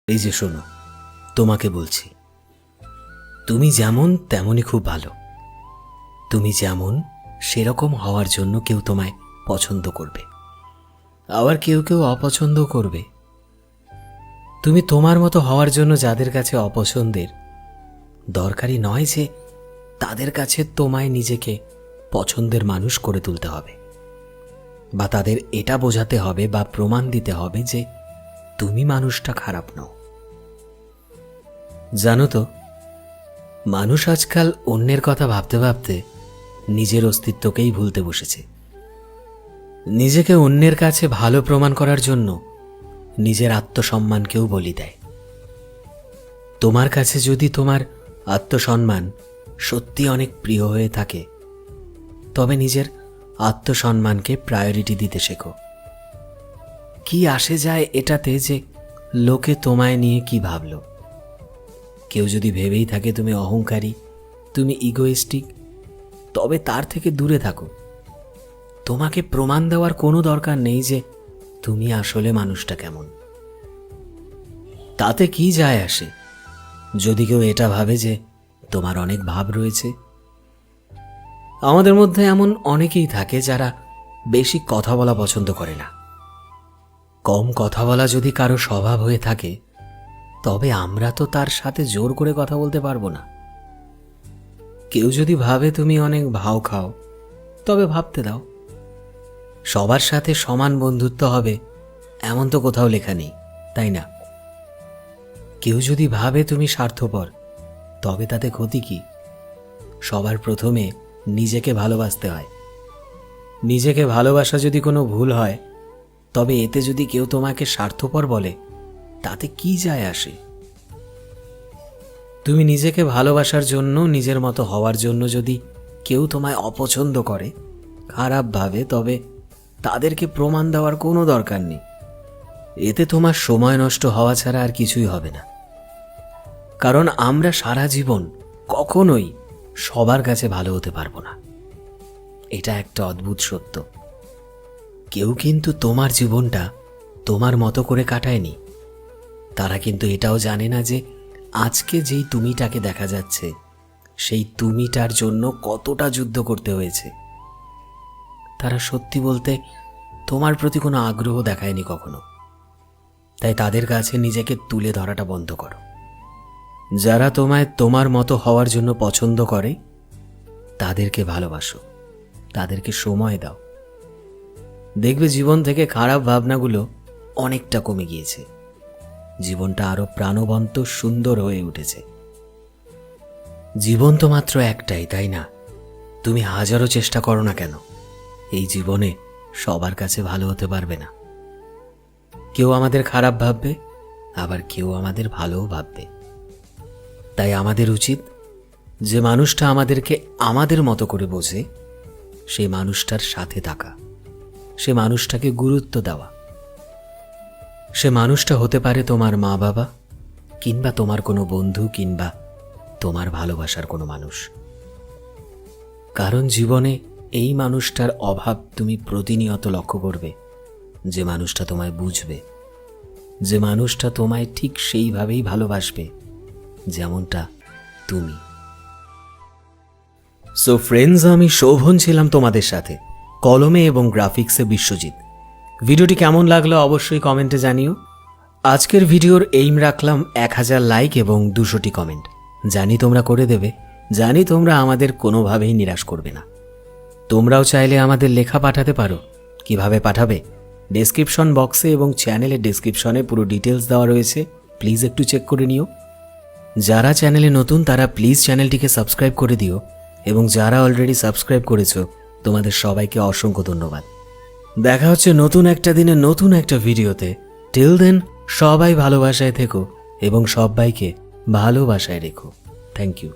এই যে শোনো, তোমাকে বলছি, তুমি যেমন তেমনই খুব ভালো। তুমি যেমন সেরকম হওয়ার জন্য কেউ তোমায় পছন্দ করবে, আবার কেউ কেউ অপছন্দ করবে। তুমি তোমার মতো হওয়ার জন্য যাদের কাছে অপছন্দের, দরকারই নয় যে তাদের কাছে তোমায় নিজেকে পছন্দের মানুষ করে তুলতে হবে, বা তাদের এটা বোঝাতে হবে বা প্রমাণ দিতে হবে যে তুমি মানুষটা খারাপ নও। জানো তো, মানুষ আজকাল অন্যের কথা ভাবতে ভাবতে নিজের অস্তিত্বকেই ভুলতে বসেছে। নিজেকে অন্যের কাছে ভালো প্রমাণ করার জন্য নিজের আত্মসম্মানকেও বলি দেয়। তোমার কাছে যদি তোমার আত্মসম্মান সত্যি অনেক প্রিয় হয়ে থাকে, তবে নিজের আত্মসম্মানকে প্রায়োরিটি দিতে শেখো। কি আসে যায় এটাতে যে লোকে তোমায় নিয়ে কি ভাবলো? কেউ যদি ভেবেই থাকে তুমি অহংকারী, তুমি ইগোইস্টিক, তবে তার থেকে দূরে থাকো। তোমাকে প্রমাণ দেওয়ার কোনো দরকার নেই যে তুমি আসলে মানুষটা কেমন। তাতে কি যায় আসে যদি কেউ এটা ভাবে যে তোমার অনেক ভাব রয়েছে? আমাদের মধ্যে এমন অনেকেই থাকে যারা বেশি কথা বলা পছন্দ করে না। কম কথা বলা যদি কারো স্বভাব হয়ে থাকে, তবে আমরা তো তার সাথে জোর করে কথা বলতে পারবো না। কেউ যদি ভাবে তুমি অনেক ভাও খাও, তবে ভাবতে দাও। সবার সাথে সমান বন্ধুত্ব হবে এমন তো কোথাও লেখা নেই, তাই না? কেউ যদি ভাবে তুমি স্বার্থপর, তবে তাতে ক্ষতি কি? সবার প্রথমে নিজেকে ভালোবাসতে হয়। নিজেকে ভালোবাসা যদি কোনো ভুল হয়, তবে এতে যদি কেউ তোমাকে স্বার্থপর বলে, তাতে কি যায় আসে? তুমি নিজেকে ভালোবাসার জন্য, নিজের মতো হওয়ার জন্য যদি কেউ তোমায় অপছন্দ করে, খারাপ ভাবে, তবে তাদেরকে প্রমাণ দেওয়ার কোনো দরকার নেই। এতে তোমার সময় নষ্ট হওয়া ছাড়া আর কিছুই হবে না। কারণ আমরা সারা জীবন কখনোই সবার কাছে ভালো হতে পারবো না। এটা একটা অদ্ভুত সত্য। কেউ কিন্তু তোমার জীবনটা তোমার মতো করে কাটায়নি। তারা কিন্তু এটাও জানে না যে আজকে যেই তুমিটাকে দেখা যাচ্ছে, সেই তুমিটার জন্য কতটা যুদ্ধ করতে হয়েছে। তারা সত্যি বলতে তোমার প্রতি কোনো আগ্রহ দেখায়নি কখনো। তাই তাদের কাছে নিজেকে তুলে ধরাটা বন্ধ করো। যারা তোমায় তোমার মতো হওয়ার জন্য পছন্দ করে, তাদেরকে ভালোবাসো, তাদেরকে সময় দাও। দেখবে জীবন থেকে খারাপ ভাবনাগুলো অনেকটা কমে গিয়েছে। জীবনটা আরো প্রাণবন্ত, সুন্দর হয়ে উঠেছে। জীবন তো মাত্র একটাই, তাই না? তুমি হাজারো চেষ্টা করো না কেন, এই জীবনে সবার কাছে ভালো হতে পারবে না। কেউ আমাদের খারাপ ভাববে, আবার কেউ আমাদের ভালোও ভাববে। তাই আমাদের উচিত যে মানুষটা আমাদেরকে আমাদের মতো করে বোঝে, সেই মানুষটার সাথে থাকা, সে মানুষটাকে গুরুত্ব দেওয়া। সে মানুষটা হতে পারে তোমার মা বাবা, কিংবা তোমার কোনো বন্ধু, কিংবা তোমার ভালোবাসার কোনো মানুষ। কারণ জীবনে এই মানুষটার অভাব তুমি প্রতিনিয়ত লক্ষ্য করবে, যে মানুষটা তোমায় বুঝবে, যে মানুষটা তোমায় ঠিক সেইভাবেই ভালোবাসবে যেমনটা তুমি। সো ফ্রেন্ডস, আমি শোভন ছিলাম তোমাদের সাথে, কলমে এবং গ্রাফিক্সে বিশ্বজিৎ। ভিডিওটি কেমন লাগলো অবশ্যই কমেন্টে জানিও। আজকের ভিডিওর এইম রাখলাম 1000 লাইক এবং 200টি কমেন্ট। জানি তোমরা করে দেবে, জানি তোমরা আমাদের কোনোভাবেই নিরাশ করবে না। তোমরাও চাইলে আমাদের লেখা পাঠাতে পারো। কিভাবে পাঠাবে? ডেসক্রিপশন বক্সে এবং চ্যানেলের ডেসক্রিপশনে পুরো ডিটেলস দেওয়া রয়েছে, প্লিজ একটু চেক করে নিও। যারা চ্যানেলে নতুন তারা প্লিজ চ্যানেলটিকে সাবস্ক্রাইব করে দিও, এবং যারা অলরেডি সাবস্ক্রাইব করেছো তোমাদের সবাইকে অসংখ্য ধন্যবাদ। দেখা হচ্ছে নতুন একটা দিনে নতুন একটা ভিডিওতে। টিল দেন, সবাই ভালোবাসায় থেকো এবং সবাইকে ভালোবাসায় রেখো। Thank you.